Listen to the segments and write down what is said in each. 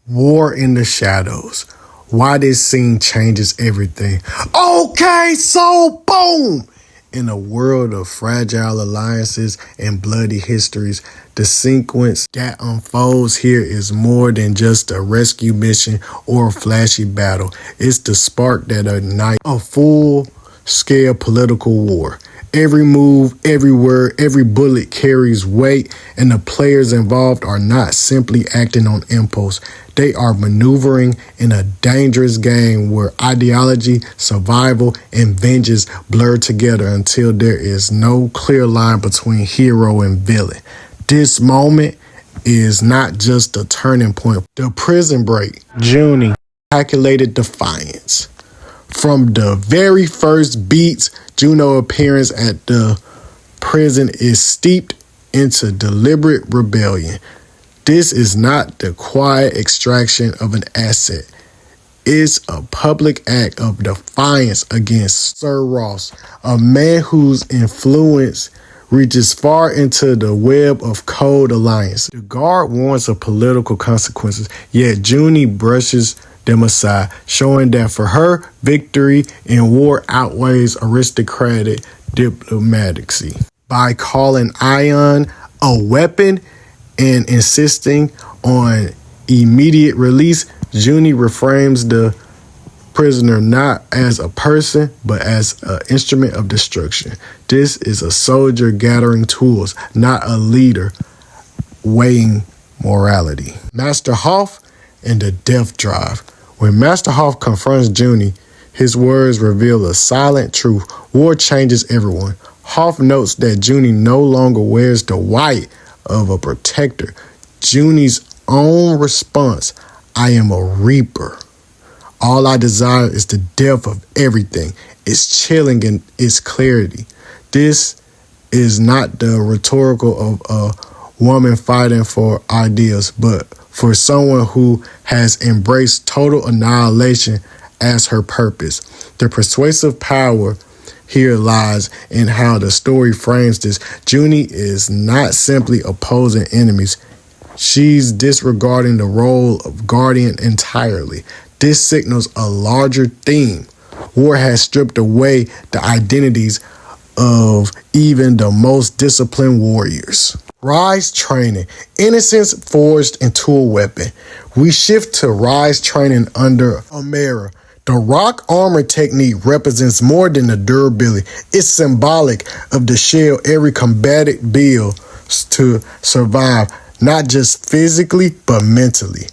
War in the Shadows. Why this scene changes everything. Okay, so boom! In a world of fragile alliances and bloody histories, the sequence that unfolds here is more than just a rescue mission or a flashy battle. It's the spark that ignites a full-scale political war. Every move, every word, every bullet carries weight, and the players involved are not simply acting on impulse. They are maneuvering in a dangerous game where ideology, survival, and vengeance blur together until there is no clear line between hero and villain. This moment is not just a turning point. The prison break, Juny, calculated defiance. From the very first beats, Juno's appearance at the prison is steeped into deliberate rebellion. This is not the quiet extraction of an asset. It's a public act of defiance against Sir Ross, a man whose influence reaches far into the web of KODE alliance. The guard warns of political consequences, yet Juny brushes them aside, showing that for her, victory in war outweighs aristocratic diplomacy. By calling iron a weapon and insisting on immediate release, Juny reframes the prisoner not as a person, but as an instrument of destruction. This is a soldier gathering tools, not a leader weighing morality. Master Hoff and the death drive. When Master Hoff confronts Juny, his words reveal a silent truth. War changes everyone. Hoff notes that Juny no longer wears the white of a protector. Juny's own response, I am a reaper. All I desire is the death of everything. It's chilling in its clarity. This is not the rhetorical of a woman fighting for ideals, but for someone who has embraced total annihilation as her purpose. The persuasive power here lies in how the story frames this. Juny is not simply opposing enemies. She's disregarding the role of guardian entirely. This signals a larger theme. War has stripped away the identities of even the most disciplined warriors. Rise training. Innocence forged into a weapon. We shift to Rise training under Amara. The rock armor technique represents more than the durability. It's symbolic of the shell every combatant builds to survive, not just physically, but mentally.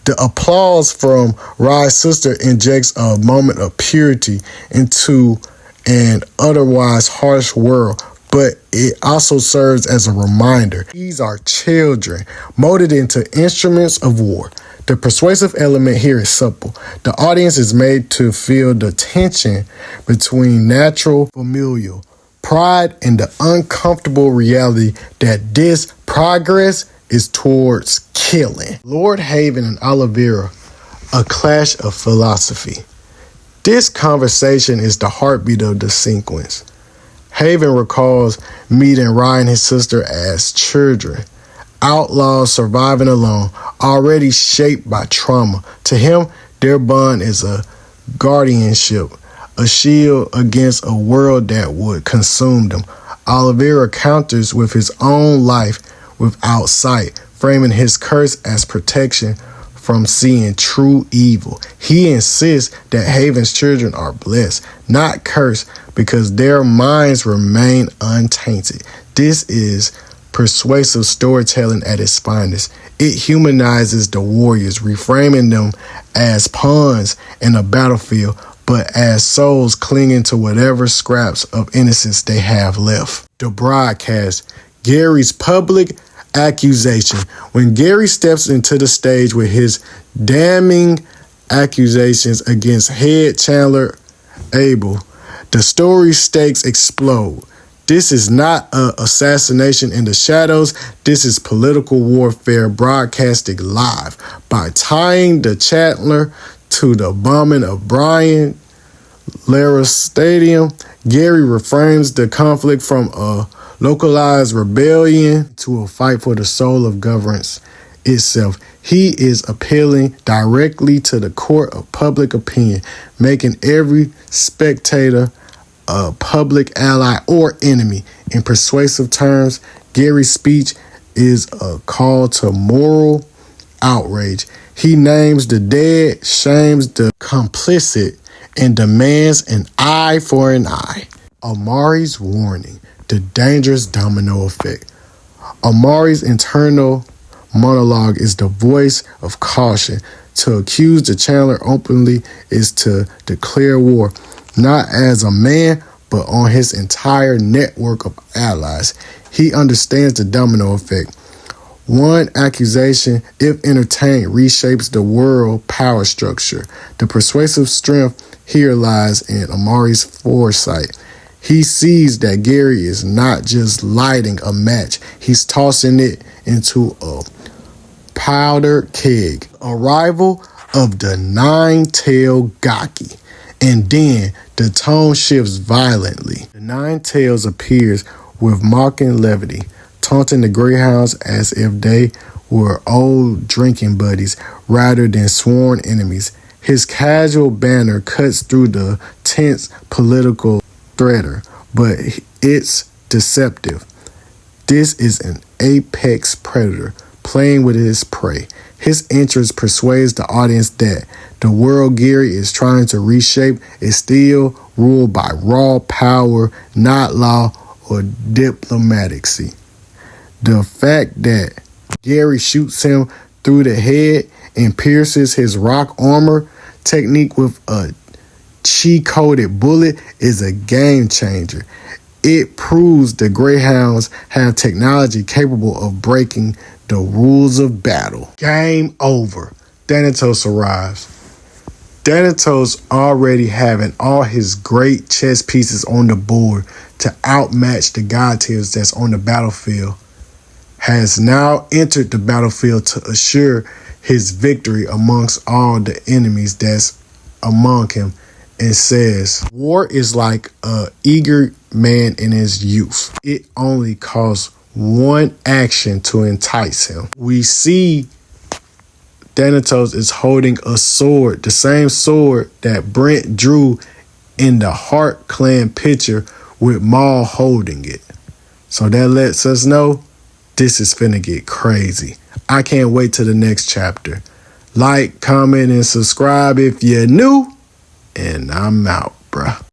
The applause from Rise sister injects a moment of purity into an otherwise harsh world, but it also serves as a reminder. These are children, molded into instruments of war. The persuasive element here is subtle. The audience is made to feel the tension between natural, familial, pride, and the uncomfortable reality that this progress is towards killing. Lord Haven and Olivera, a clash of philosophy. This conversation is the heartbeat of the sequence. Haven recalls meeting Ryan and his sister as children, outlaws surviving alone, already shaped by trauma. To him, their bond is a guardianship, a shield against a world that would consume them. Olivera counters with his own life without sight, framing his curse as protection from seeing true evil. He insists that Haven's children are blessed, not cursed, because their minds remain untainted. This is persuasive storytelling at its finest. It humanizes the warriors, reframing them as pawns in a battlefield, but as souls clinging to whatever scraps of innocence they have left. The broadcast. Gary's public accusation. When Gary steps into the stage with his damning accusations against head Chandler Abel, the story stakes explode. This is not an assassination in the shadows. This is political warfare broadcasted live. By tying the Chandler to the bombing of Brian Lara's stadium, Gary reframes the conflict from a localized rebellion to a fight for the soul of governance itself. He is appealing directly to the court of public opinion, making every spectator a public ally or enemy. In persuasive terms, Gary's speech is a call to moral outrage. He names the dead, shames the complicit, and demands an eye for an eye. Amari's warning, the dangerous domino effect. Amari's internal monologue is the voice of caution. To accuse the channeler openly is to declare war, not as a man, but on his entire network of allies. He understands the domino effect. One accusation, if entertained, reshapes the world power structure. The persuasive strength here lies in Amari's foresight. He sees that Gary is not just lighting a match, he's tossing it into a powder keg. Arrival of the nine-tailed Gakki. And then the tone shifts violently. The nine-tails appears with mocking levity, taunting the greyhounds as if they were old drinking buddies rather than sworn enemies. His casual banter cuts through the tense political threader, but it's deceptive. This is an apex predator playing with his prey. His interest persuades the audience that the world Gary is trying to reshape is still ruled by raw power, not law or diplomacy. The fact that Gary shoots him through the head and pierces his rock armor technique with a chi-coded bullet is a game changer. It proves the Greyhounds have technology capable of breaking the rules of battle. Game over. Thanatos arrives. Thanatos, already having all his great chess pieces on the board to outmatch the god tiers that's on the battlefield, has now entered the battlefield to assure his victory amongst all the enemies that's among him, and says, war is like an eager man in his youth. It only costs one action to entice him. We see Thanatos is holding a sword, the same sword that Brent drew in the Heart Clan picture with Maul holding it. So that lets us know this is finna get crazy. I can't wait till the next chapter. Like, comment, and subscribe if you're new. And I'm out, bruh.